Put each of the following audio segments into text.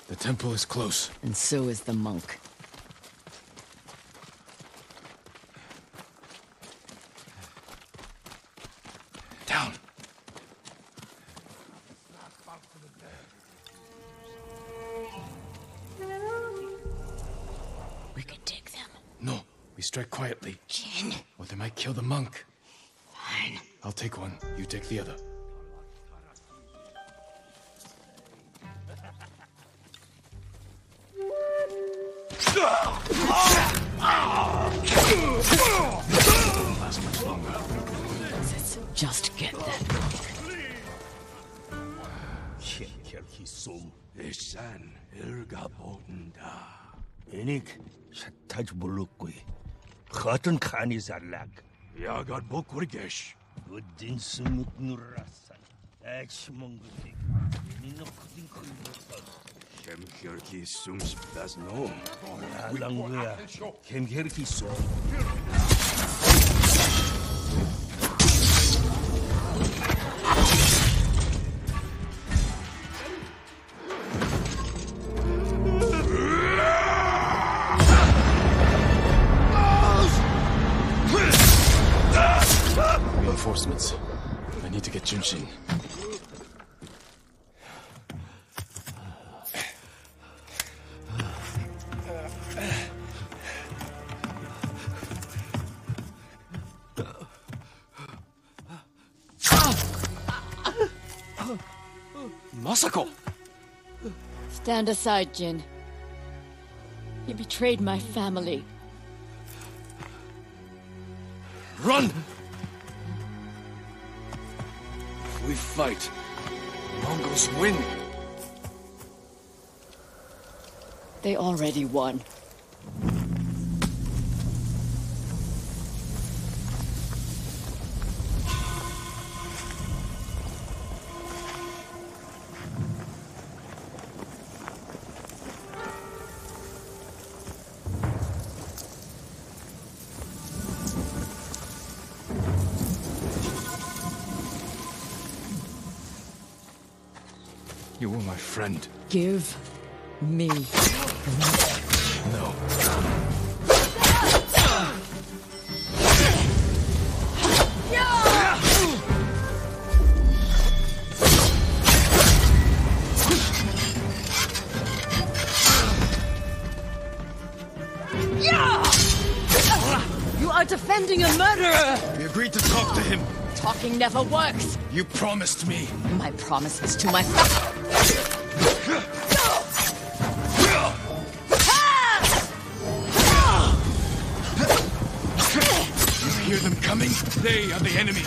The temple is close. And so is the monk. Down. We could take them. No, we strike quietly. Jin. Or they might kill the monk. Fine. I'll take one, you take the other. Last much longer. Just get that monk. Esan ilga bodenda. Enik shataj bulukui. Khatan khani zalak. Yagar bokurgesh. Udin sumut nurasa. Ech mongutik. Nino kudin khulmotal. Kem kherki sums das no. Langwea. Kem kherki sum. Reinforcements. I need to get Junshin. Masako! Stand aside, Jin. You betrayed my family. Run! If we fight, Mongols win. They already won. You were my friend. Give me. No. You are defending a murderer! We agreed to talk to him. Talking never works. You promised me. My promises to my You hear them coming? They are the enemy.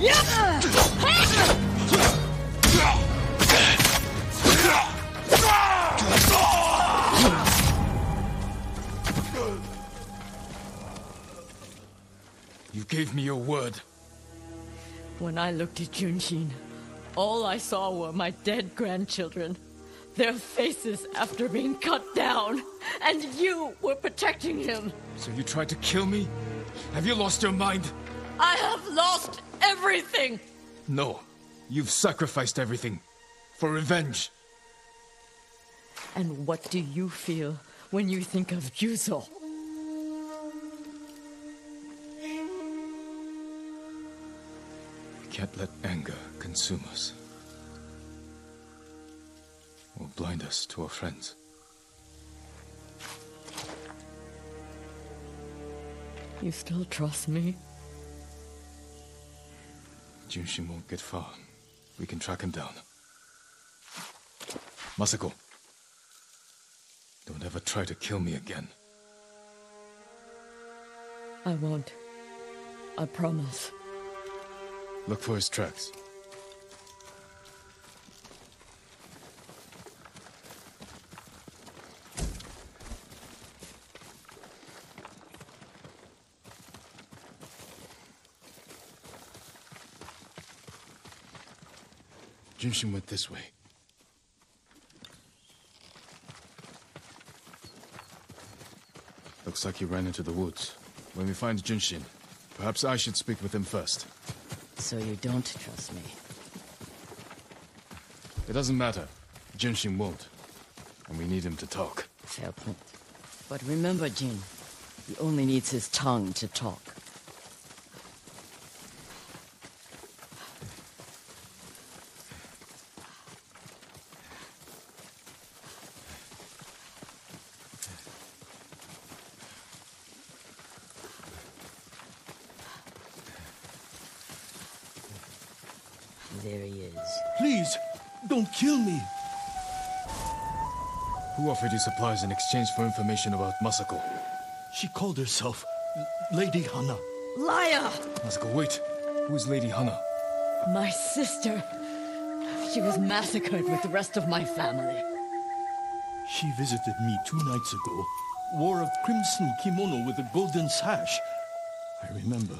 You gave me your word. When I looked at Junshin, all I saw were my dead grandchildren. Their faces after being cut down. And you were protecting him. So you tried to kill me? Have you lost your mind? I have lost everything! No. You've sacrificed everything. For revenge. And what do you feel when you think of Yuzo? We can't let anger consume us. Or blind us to our friends. You still trust me? Junshin won't get far. We can track him down. Masako. Don't ever try to kill me again. I won't. I promise. Look for his tracks. Junshin went this way. Looks like he ran into the woods. When we find Junshin, perhaps I should speak with him first. So you don't trust me? It doesn't matter. Junshin won't. And we need him to talk. Fair point. But remember, Jin, he only needs his tongue to talk. There he is. Please, don't kill me. Who offered you supplies in exchange for information about Masako? She called herself Lady Hana. Liar! Masako, wait. Who is Lady Hana? My sister. She was massacred with the rest of my family. She visited me 2 nights ago. Wore a crimson kimono with a golden sash. I remember.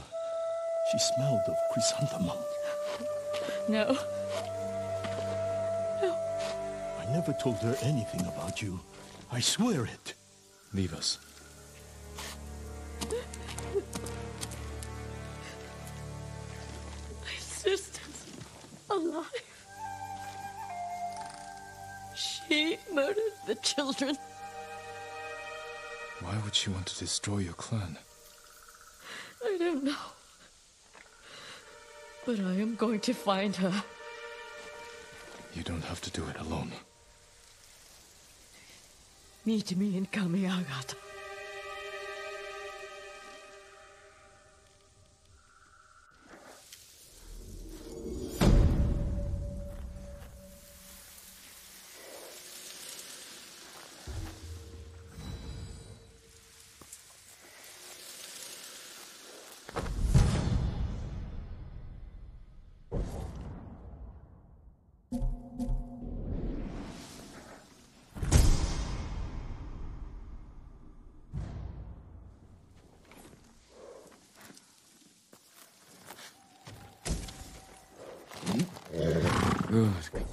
She smelled of chrysanthemum. No. I never told her anything about you. I swear it. Leave us. My sister's alive. She murdered the children. Why would she want to destroy your clan? I don't know. But I am going to find her. You don't have to do it alone. Meet me in Kamiagata. Good. Okay.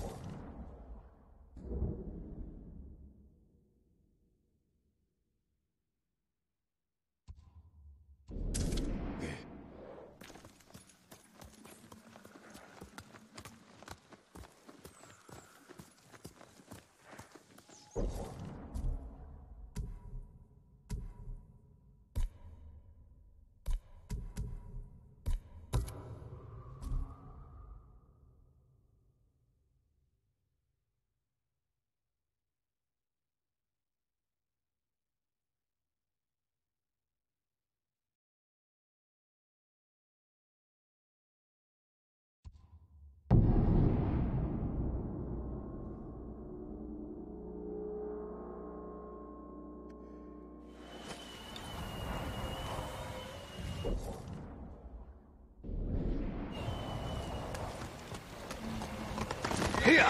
Here!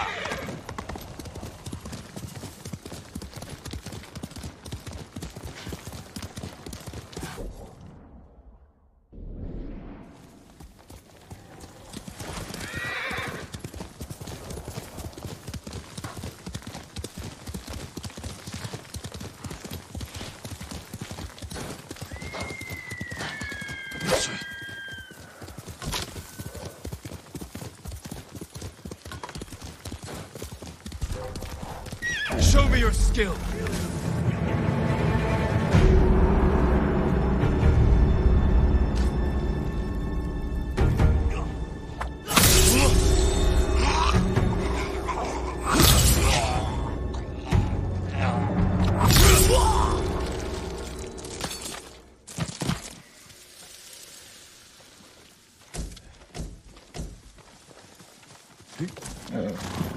Show me your skill!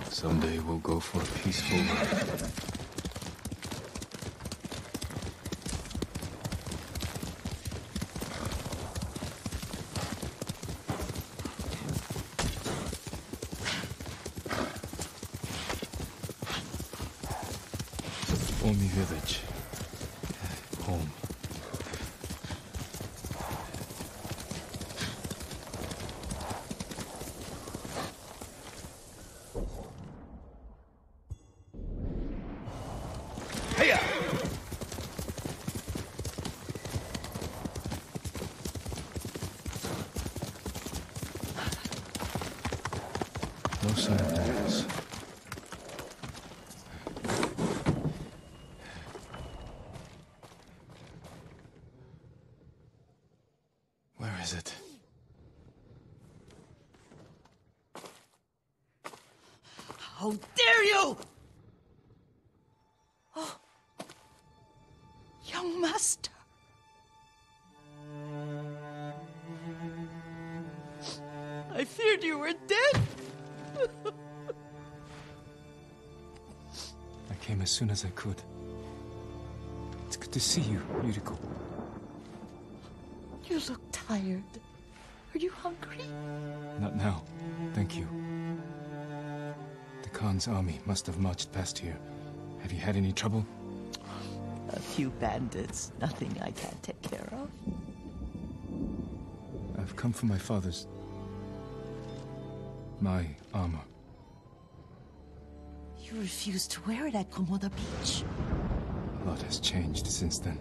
Someday we'll go for a peaceful life. Omi village. Home. Here! No sign of dogs. Where is it? How dare you! Oh, young master. I feared you were dead. I came as soon as I could. It's good to see you, Yuriko. You look tired. Are you hungry? Not now. Thank you. The Khan's army must have marched past here. Have you had any trouble? A few bandits. Nothing I can't take care of. I've come for my father's... my armor. You refused to wear it at Komoda Beach. A lot has changed since then.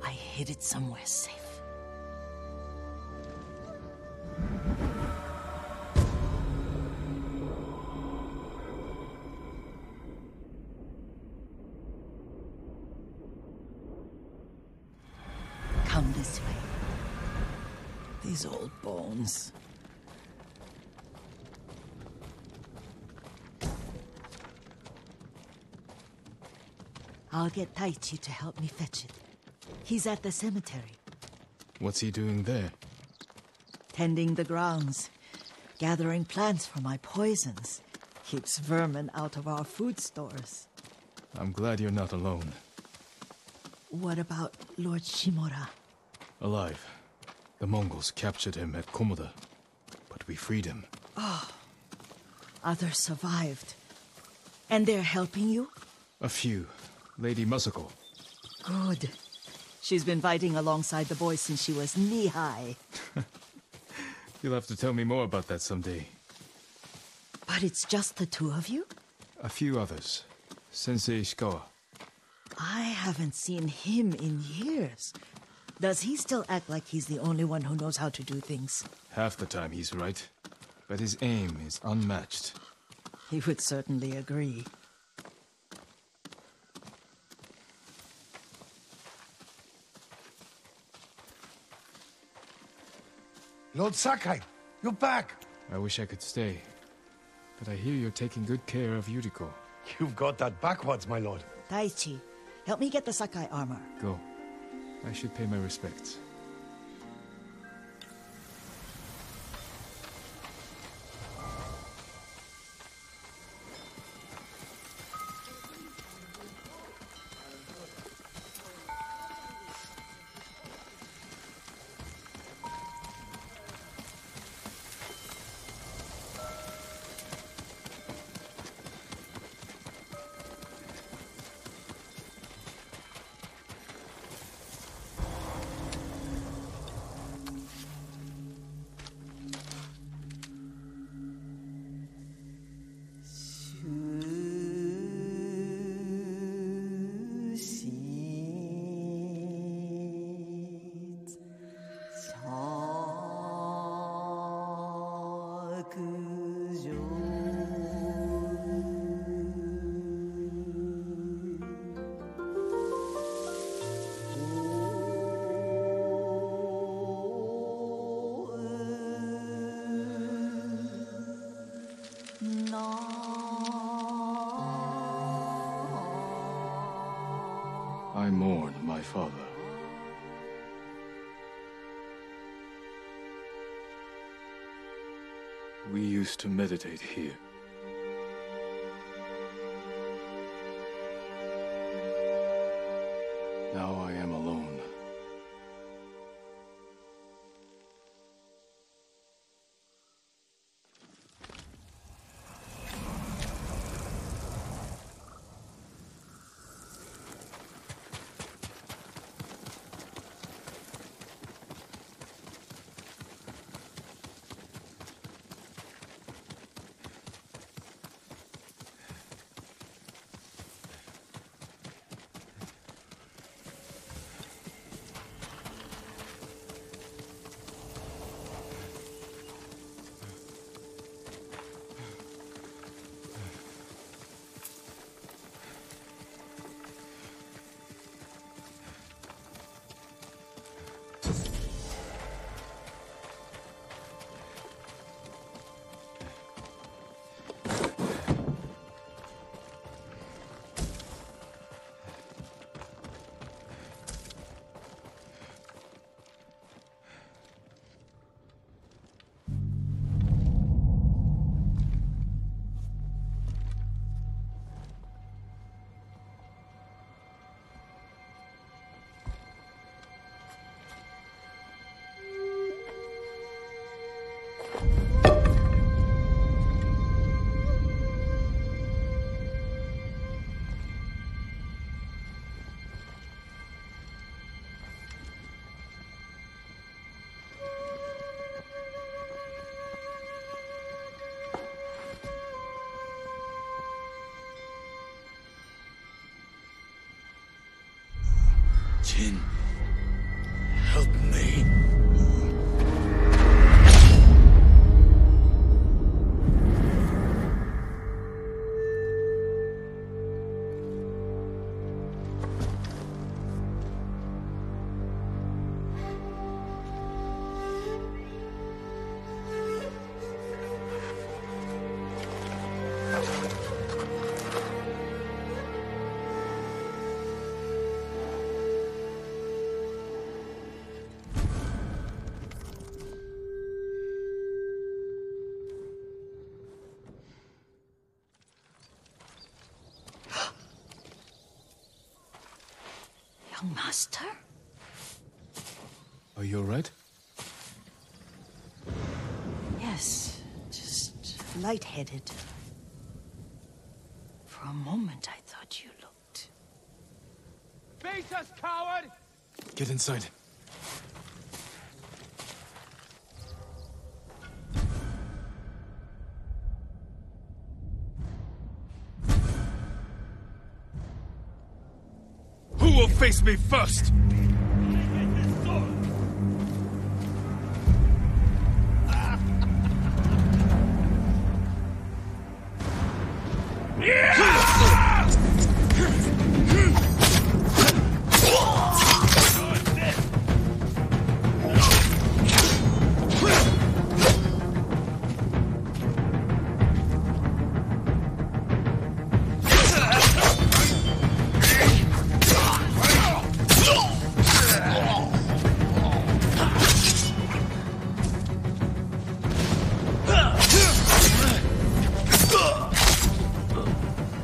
I hid it somewhere safe. Come this way. These old bones. I'll get Taichi to help me fetch it. He's at the cemetery, What's he doing there? tending the grounds, gathering plants for my poisons. Keeps vermin out of our food stores. I'm glad you're not alone. What about Lord Shimura? Alive. The Mongols captured him at Komoda, but we freed him. Others survived. And they're helping you? A few. Lady Masako. Good. She's been fighting alongside the boys since she was knee-high. You'll have to tell me more about that someday. But it's just the two of you? A few others. Sensei Ishikawa. I haven't seen him in years. Does he still act like he's the only one who knows how to do things? Half the time he's right, but his aim is unmatched. He would certainly agree. Lord Sakai, you're back. I wish I could stay, but I hear you're taking good care of Yuriko. You've got that backwards, my lord. Taichi, help me get the Sakai armor. Go. I should pay my respects. mourn my father. We used to meditate here. Now I am alone. Jin, help me. Young master? Are you all right? Yes, just lightheaded. For a moment, I thought you looked... Face us, coward! Get inside. Who will face me first?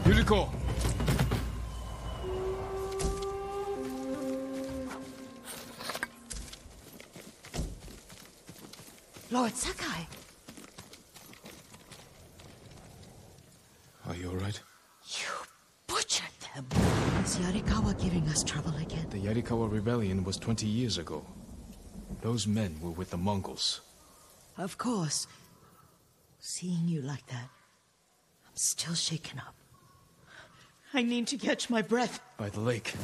Yuriko! Lord Sakai! Are you all right? You butchered them! Is Yarikawa giving us trouble again? The Yarikawa rebellion was 20 years ago. Those men were with the Mongols. Of course. Seeing you like that, I'm still shaken up. I need to catch my breath. By the lake.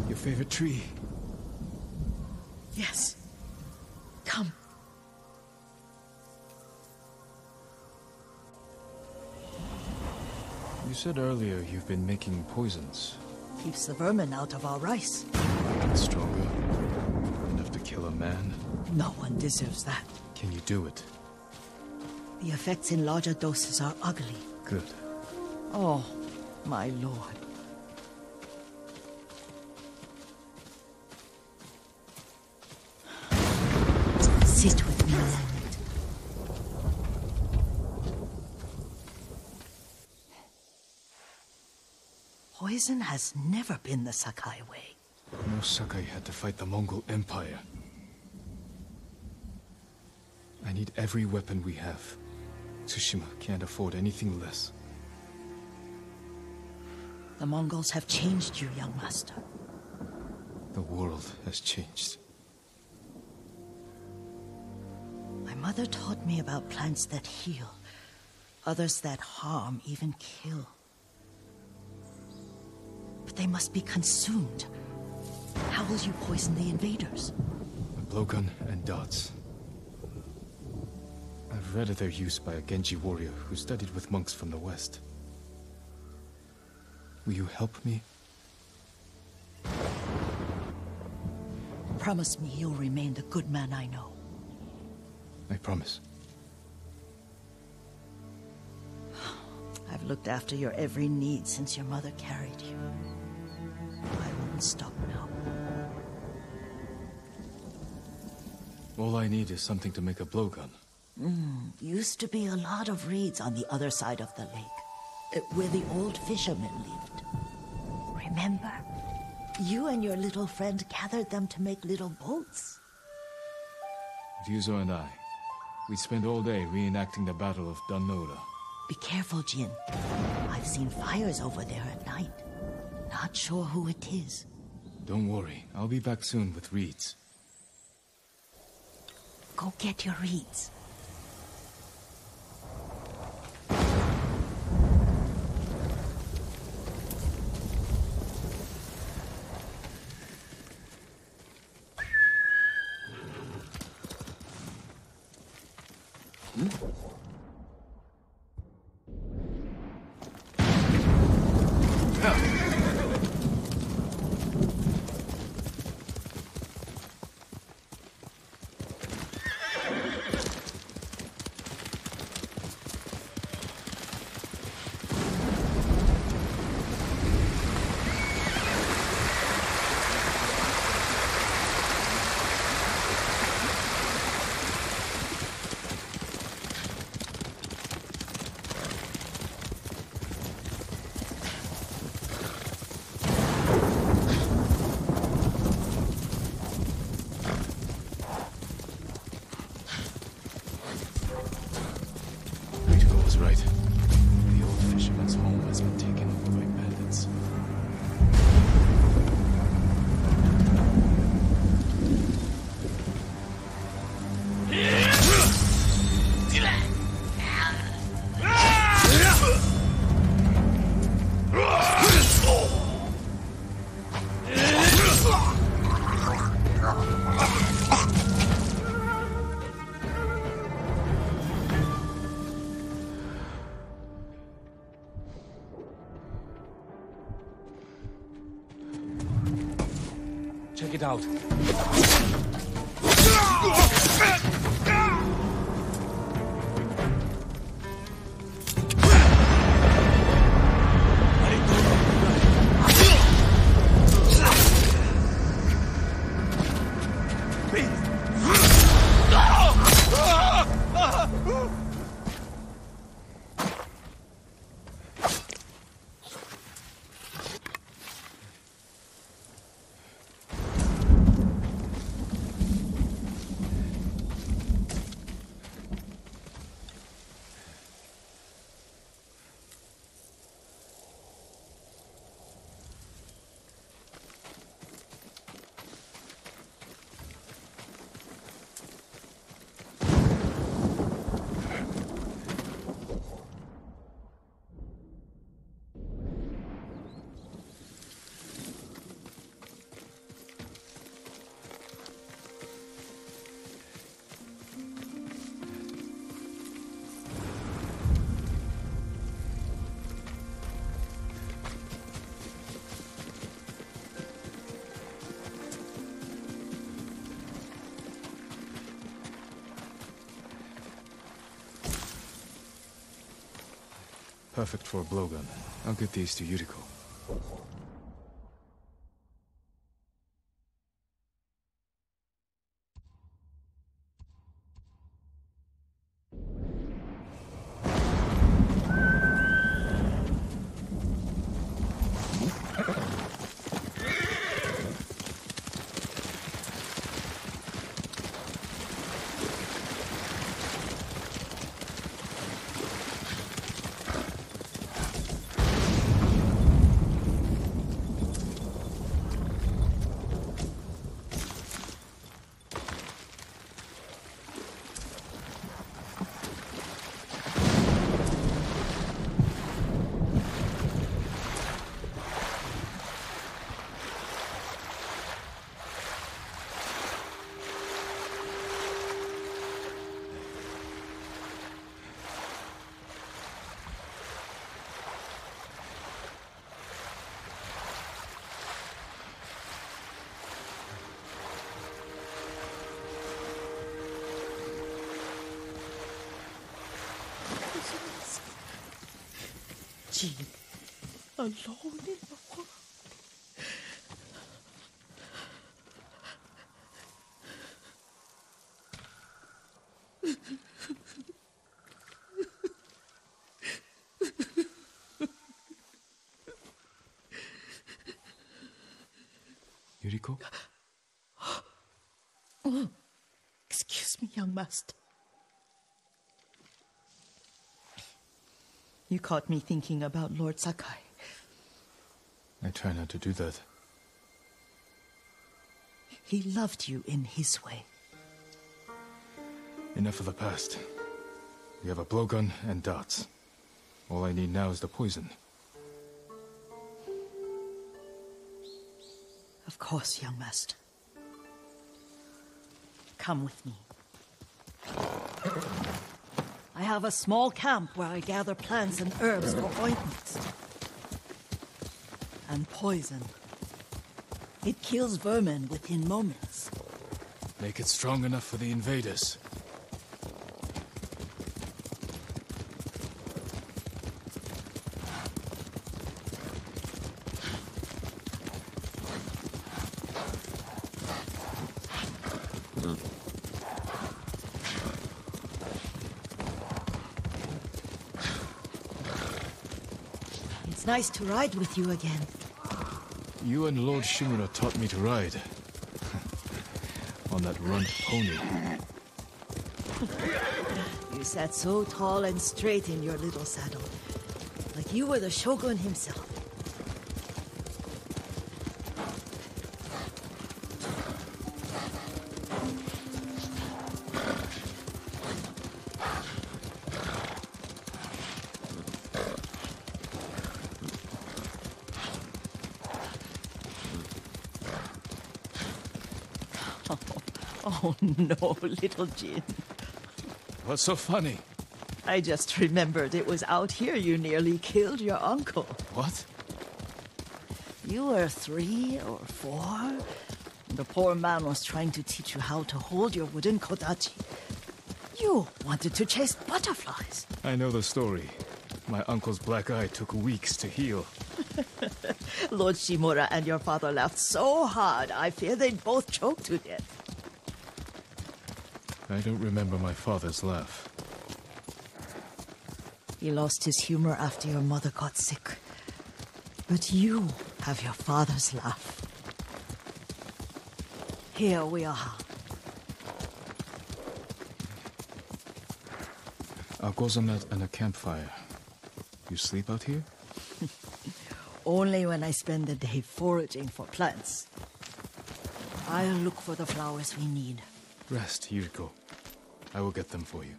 Your favorite tree. Yes. Come. You said earlier you've been making poisons. Keeps the vermin out of our rice. Get stronger. Enough to kill a man. No one deserves that. Can you do it? The effects in larger doses are ugly. Good. Oh, my lord. Sit with me a moment. Poison has never been the Sakai way. No Sakai had to fight the Mongol Empire. I need every weapon we have. Tsushima can't afford anything less. The Mongols have changed you, young master. The world has changed. My mother taught me about plants that heal, others that harm, even kill. But they must be consumed. How will you poison the invaders? A blowgun and dots. I've read of their use by a Genji warrior who studied with monks from the west. Will you help me? Promise me you'll remain the good man I know. I promise. I've looked after your every need since your mother carried you. I won't stop now. All I need is something to make a blowgun. Used to be a lot of reeds on the other side of the lake, where the old fishermen lived. Remember? You and your little friend gathered them to make little boats. Ryuzo and I, we'd spend all day reenacting the Battle of Dannoura. Be careful, Jin. I've seen fires over there at night. Not sure who it is. Don't worry, I'll be back soon with reeds. Go get your reeds. Right. The old fisherman's home has been taken over by bandits. Check it out. Perfect for a blowgun. I'll get these to Yuriko. Jean, alone in the world. Yuriko? Oh, excuse me, young master. You caught me thinking about Lord Sakai. I try not to do that. He loved you in his way. Enough of the past. We have a blowgun and darts. All I need now is the poison. Of course, young master. Come with me. I have a small camp where I gather plants and herbs for ointments. And poison. It kills vermin within moments. Make it strong enough for the invaders. It's nice to ride with you again. You and Lord Shimura taught me to ride. On that runt pony. You sat so tall and straight in your little saddle. Like you were the shogun himself. Oh no, little Jin. What's so funny? I just remembered it was out here you nearly killed your uncle. What? You were 3 or 4. The poor man was trying to teach you how to hold your wooden kodachi. You wanted to chase butterflies. I know the story. My uncle's black eye took weeks to heal. Lord Shimura and your father laughed so hard, I fear they'd both choke to death. I don't remember my father's laugh. He lost his humor after your mother got sick. But you have your father's laugh. Here we are. A gozamet and a campfire. You sleep out here? Only when I spend the day foraging for plants. I'll look for the flowers we need. Rest, Yuriko. I will get them for you.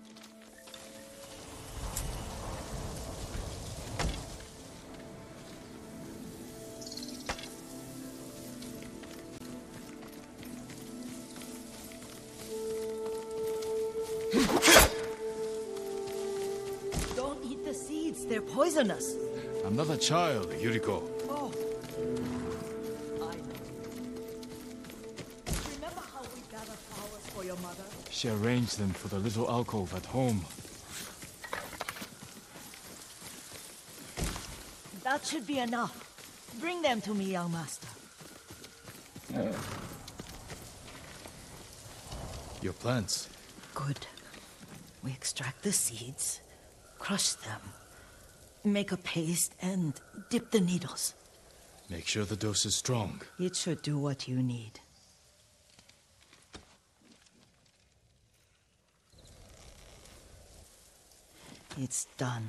Don't eat the seeds, they're poisonous. I'm not a child, Yuriko. Oh. I know. Remember how we gathered flowers for your mother? She arranged them for the little alcove at home. That should be enough. Bring them to me, young master. Your plants. Good. We extract the seeds, crush them, make a paste, and dip the needles. Make sure the dose is strong. It should do what you need. It's done.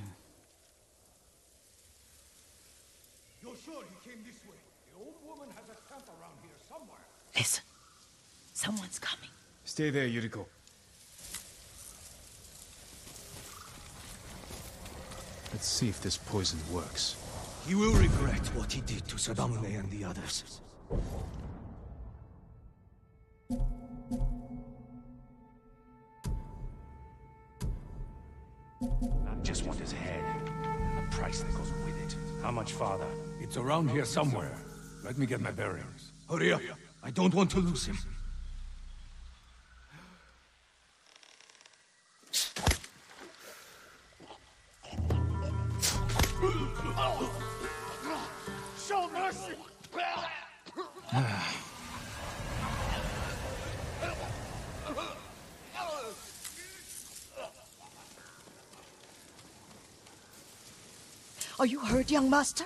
You're sure he came this way? The old woman has a camp around here somewhere. Listen. Someone's coming. Stay there, Yuriko. Let's see if this poison works. He will regret what he did to Sadamune and the others. I just want his head, and the price that goes with it. How much farther? It's around here somewhere. Let me get my bearings. Hurry up. I don't want to lose him. Show mercy! Are you hurt, young master?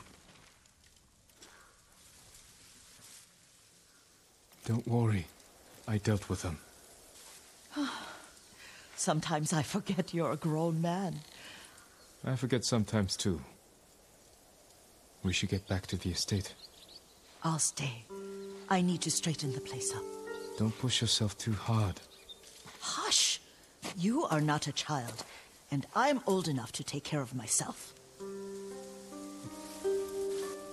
Don't worry. I dealt with them. Sometimes I forget you're a grown man. I forget sometimes too. We should get back to the estate. I'll stay. I need to straighten the place up. Don't push yourself too hard. Hush! You are not a child, and I'm old enough to take care of myself.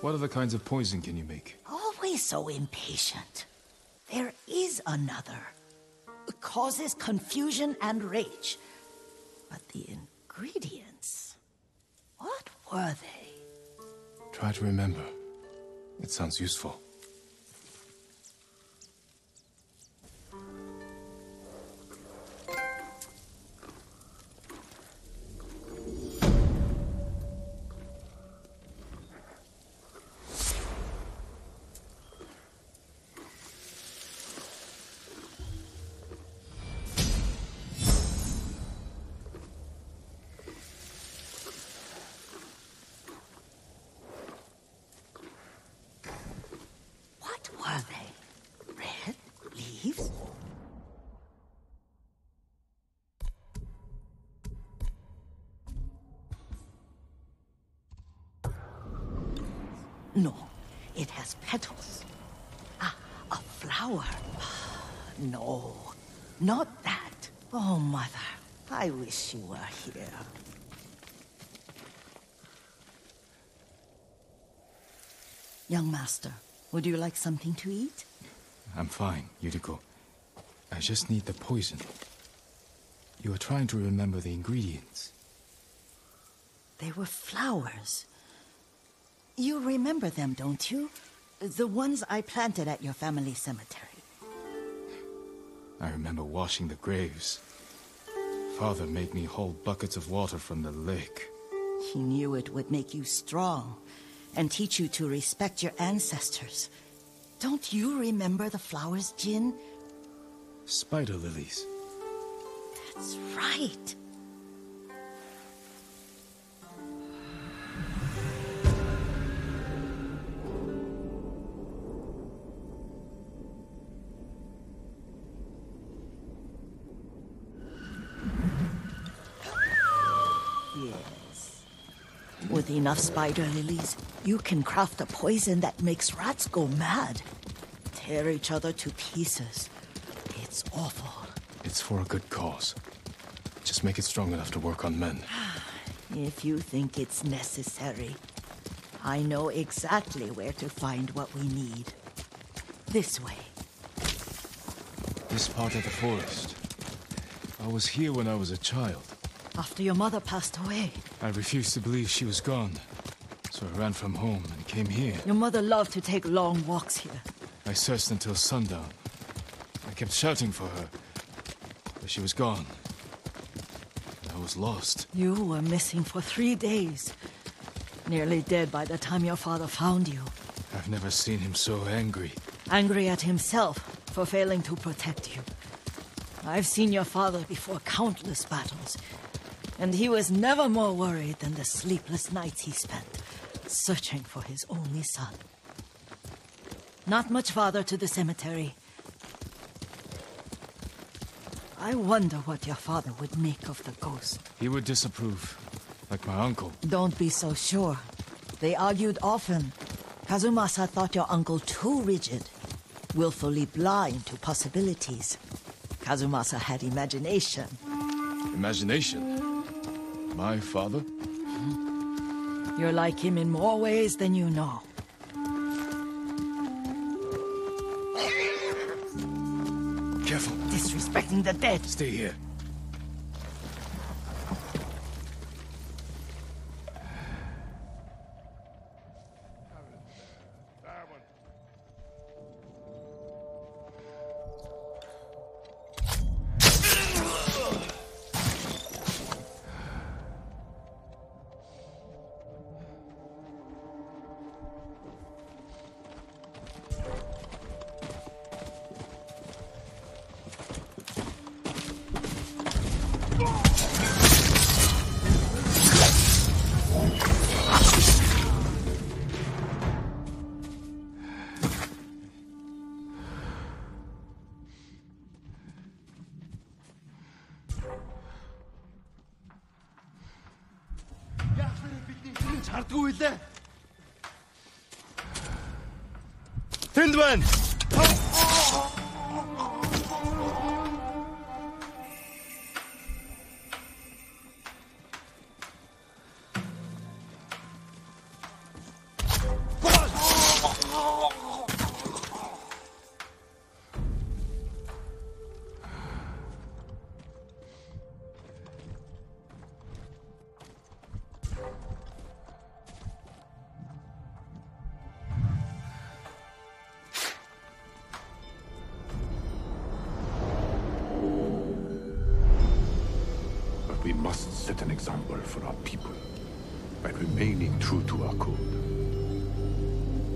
What other kinds of poison can you make? Always so impatient. There is another. It causes confusion and rage. But the ingredients... what were they? Try to remember. It sounds useful. What were they? Red leaves? No, it has petals. Ah, a flower. No, not that. Oh, Mother, I wish you were here. Young master, would you like something to eat? I'm fine, Yuriko. I just need the poison. You were trying to remember the ingredients. They were flowers. You remember them, don't you? The ones I planted at your family cemetery. I remember washing the graves. Father made me hold buckets of water from the lake. He knew it would make you strong and teach you to respect your ancestors. Don't you remember the flowers, Jin? Spider lilies. That's right. Yes. With enough spider lilies, you can craft a poison that makes rats go mad. Tear each other to pieces. It's awful. It's for a good cause. Just make it strong enough to work on men. If you think it's necessary, I know exactly where to find what we need. This way. This part of the forest. I was here when I was a child. After your mother passed away. I refused to believe she was gone. So I ran from home and came here. Your mother loved to take long walks here. I searched until sundown. I kept shouting for her, but she was gone. I was lost. You were missing for 3 days. Nearly dead by the time your father found you. I've never seen him so angry. Angry at himself for failing to protect you. I've seen your father before countless battles, and he was never more worried than the sleepless nights he spent searching for his only son. Not much farther to the cemetery. I wonder what your father would make of the ghost. He would disapprove, like my uncle. Don't be so sure. They argued often. Kazumasa thought your uncle too rigid, willfully blind to possibilities. Kazumasa had imagination. Imagination? My father? You're like him in more ways than you know. Careful. Disrespecting the dead. Stay here. Тэндвэн! We must set an example for our people by remaining true to our code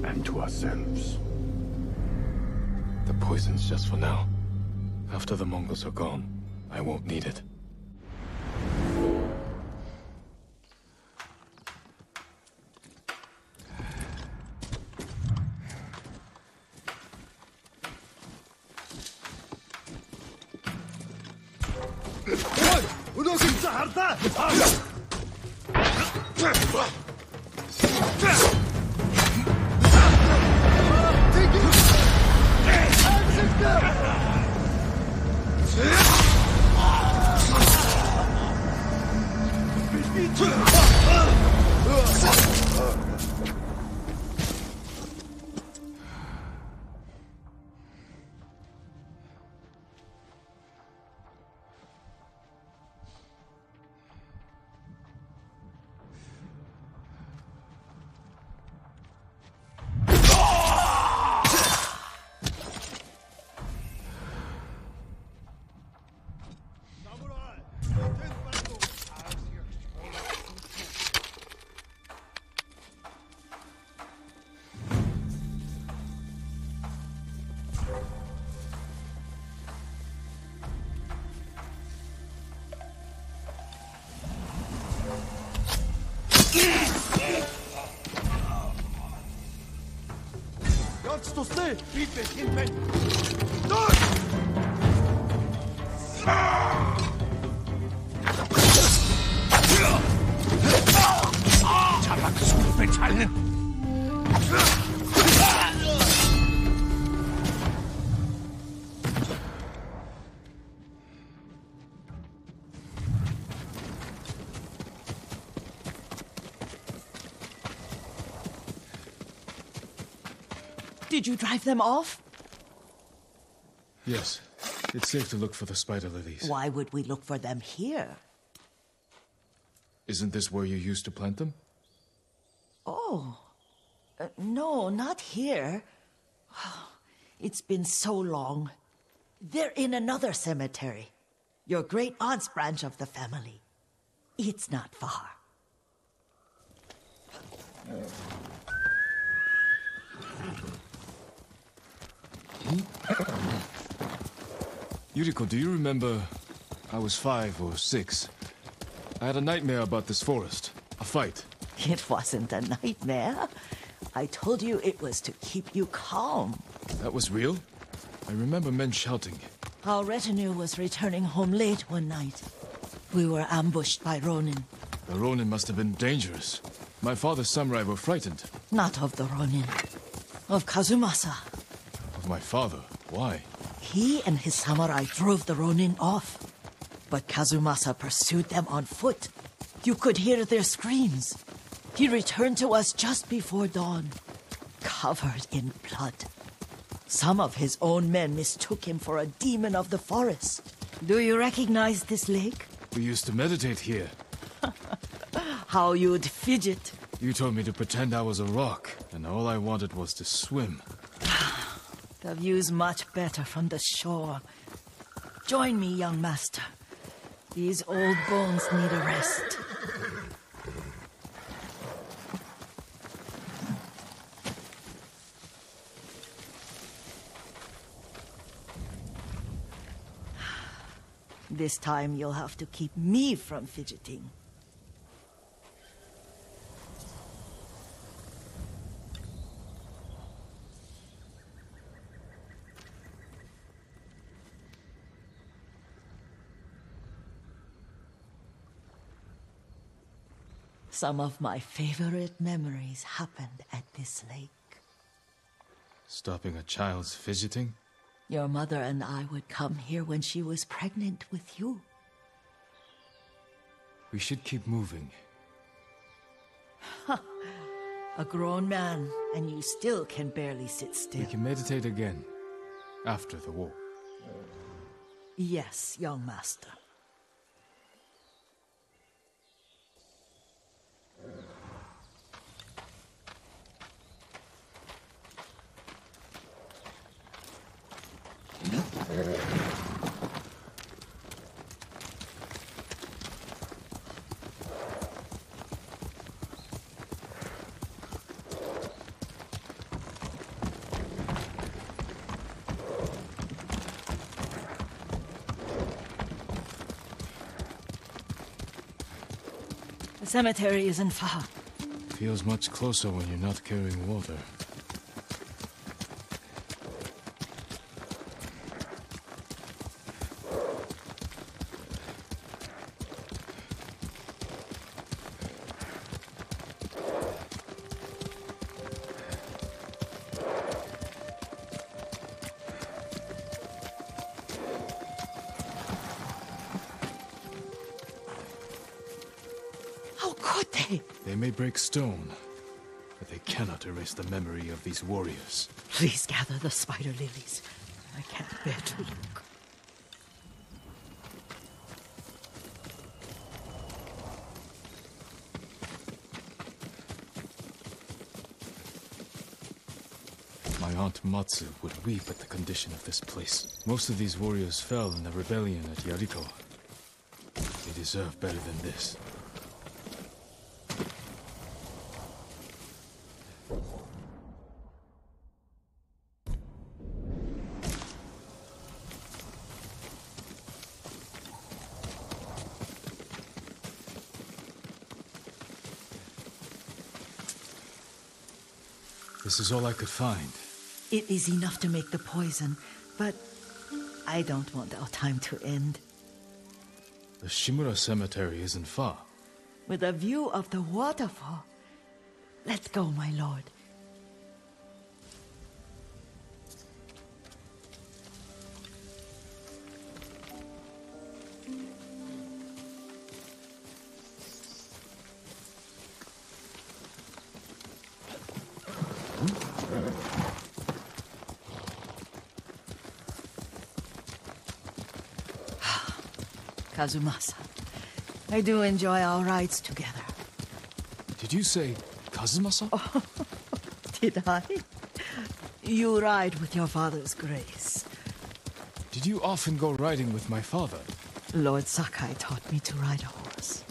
and to ourselves. The poison's just for now. After the Mongols are gone, I won't need it. Did you drive them off? Yes. It's safe to look for the spider lilies. Why would we look for them here? Isn't this where you used to plant them? Oh. No, not here. It's been so long. They're in another cemetery. Your great aunt's branch of the family. It's not far. Yuriko, do you remember? I was 5 or 6. I had a nightmare about this forest. A fight. It wasn't a nightmare. I told you it was to keep you calm. That was real? I remember men shouting. Our retinue was returning home late one night. We were ambushed by Ronin. The Ronin must have been dangerous. My father's samurai were frightened. Not of the Ronin. Of Kazumasa. Of my father? Why? He and his samurai drove the Ronin off. But Kazumasa pursued them on foot. You could hear their screams. He returned to us just before dawn, covered in blood. Some of his own men mistook him for a demon of the forest. Do you recognize this lake? We used to meditate here. How you'd fidget. You told me to pretend I was a rock, and all I wanted was to swim. The view's much better from the shore. Join me, young master. These old bones need a rest. This time you'll have to keep me from fidgeting. Some of my favorite memories happened at this lake. Stopping a child's fidgeting? Your mother and I would come here when she was pregnant with you. We should keep moving. A grown man, and you still can barely sit still. We can meditate again, after the war. Yes, young master. The cemetery isn't far. Feels much closer when you're not carrying water. How could they? They may break stone, but they cannot erase the memory of these warriors. Please gather the spider lilies. I can't bear to look. My aunt Matsu would weep at the condition of this place. Most of these warriors fell in the rebellion at Yariko. They deserve better than this. This is all I could find. It is enough to make the poison, but I don't want our time to end. The Shimura Cemetery isn't far. With a view of the waterfall. Let's go, my lord. Kazumasa, I do enjoy our rides together. Did you say Kazumasa? Oh, did I? You ride with your father's grace. Did you often go riding with my father? Lord Sakai taught me to ride a horse.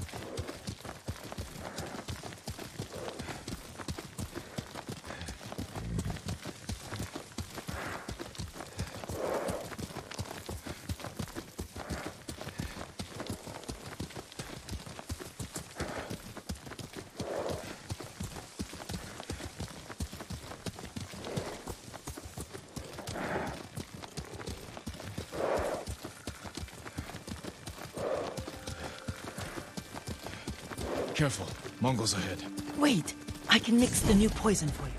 Careful, Mongols ahead. Wait, I can mix the new poison for you.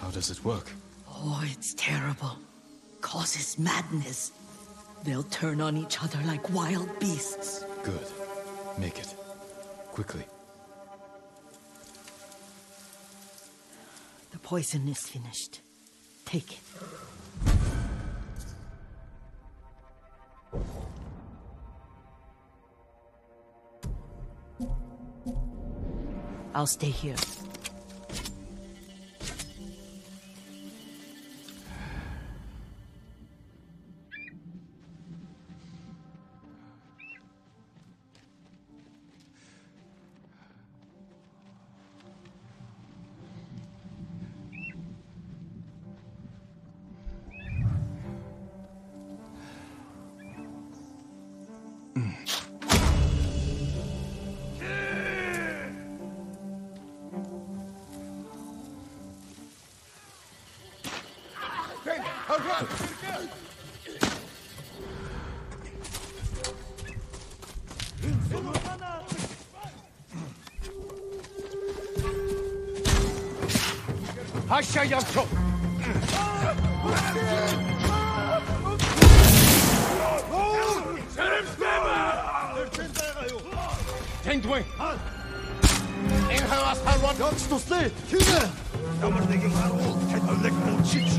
How does it work? Oh, it's terrible. Causes madness. They'll turn on each other like wild beasts. Good. Make it. Quickly. The poison is finished. Take it. I'll stay here. Aşağı yaptım. Tengdwe. Inga astarwan. Yakstosle, kine! Damardagi garol. Hedalek mochich.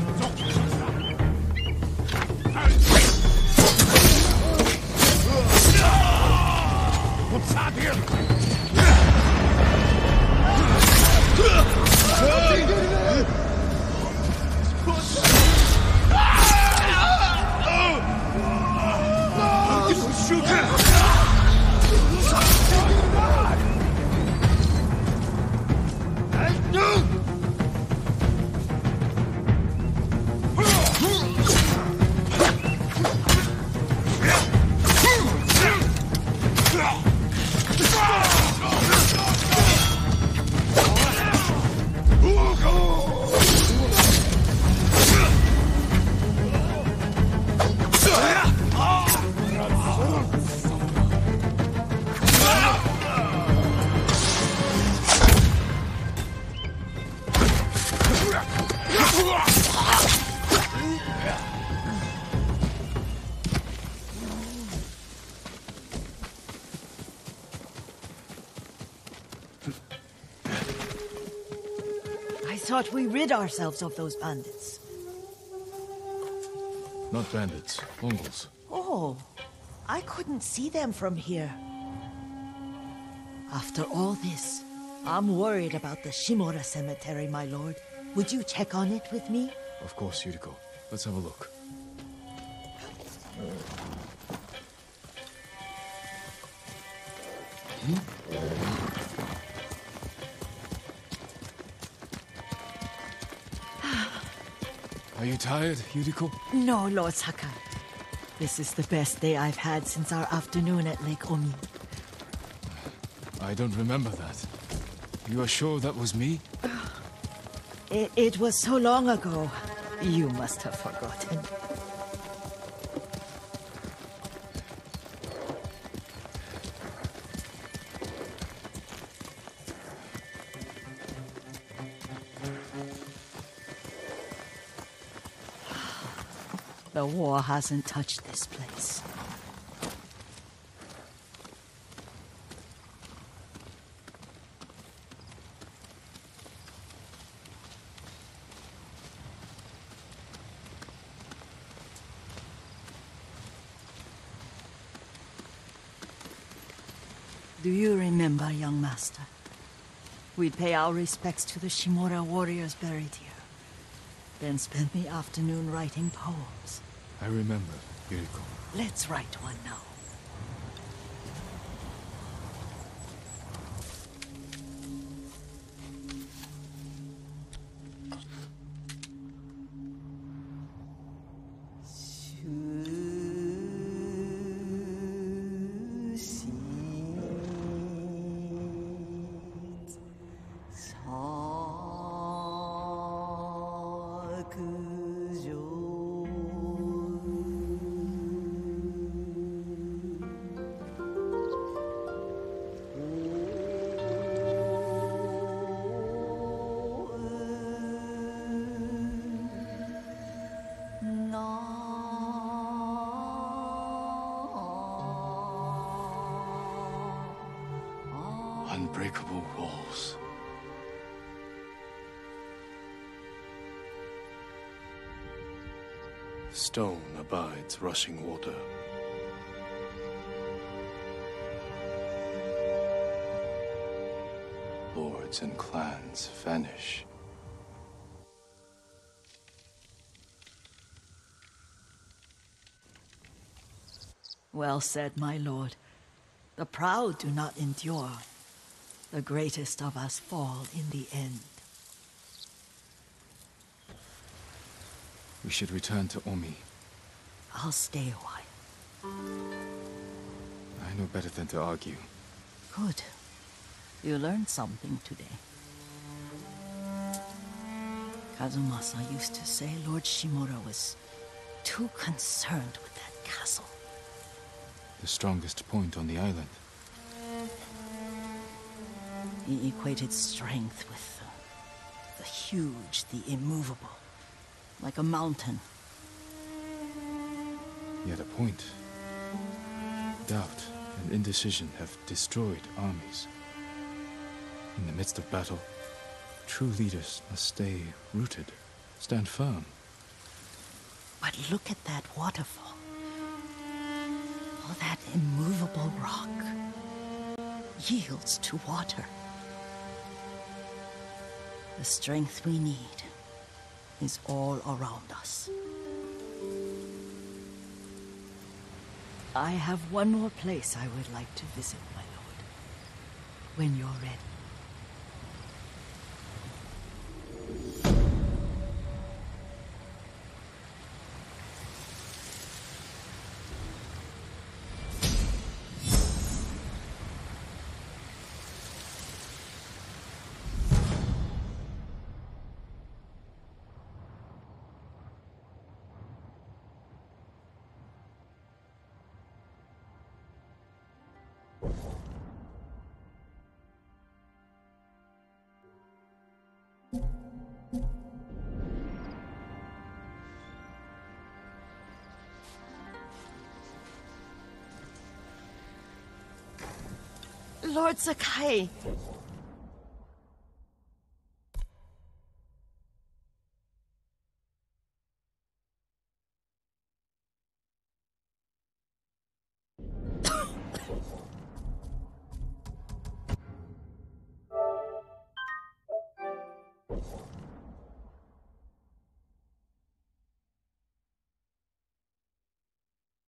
I thought we rid ourselves of those bandits. Not bandits, Mongols. Oh, I couldn't see them from here. After all this, I'm worried about the Shimura cemetery, my lord. Would you check on it with me? Of course, Yuriko. Let's have a look. Are you tired, Yuriko? No, Lord Sakai. This is the best day I've had since our afternoon at Lake Omi. I don't remember that. You are sure that was me? It was so long ago. You must have forgotten. The war hasn't touched this place. Do you remember, young master? We'd pay our respects to the Shimura warriors buried here, then spend the afternoon writing poems. I remember, Yuriko. Let's write one now. Unbreakable walls. Stone abides rushing water. Lords and clans vanish. Well said, my lord. The proud do not endure. The greatest of us fall in the end. We should return to Omi. I'll stay a while. I know better than to argue. Good. You learned something today. Kazumasa used to say Lord Shimura was too concerned with that castle. The strongest point on the island. He equated strength with the huge, the immovable, like a mountain. Yet a point. Doubt and indecision have destroyed armies. In the midst of battle, true leaders must stay rooted, stand firm. But look at that waterfall. All that immovable rock yields to water. The strength we need is all around us. I have one more place I would like to visit, my lord. When you're ready. Lord Sakai,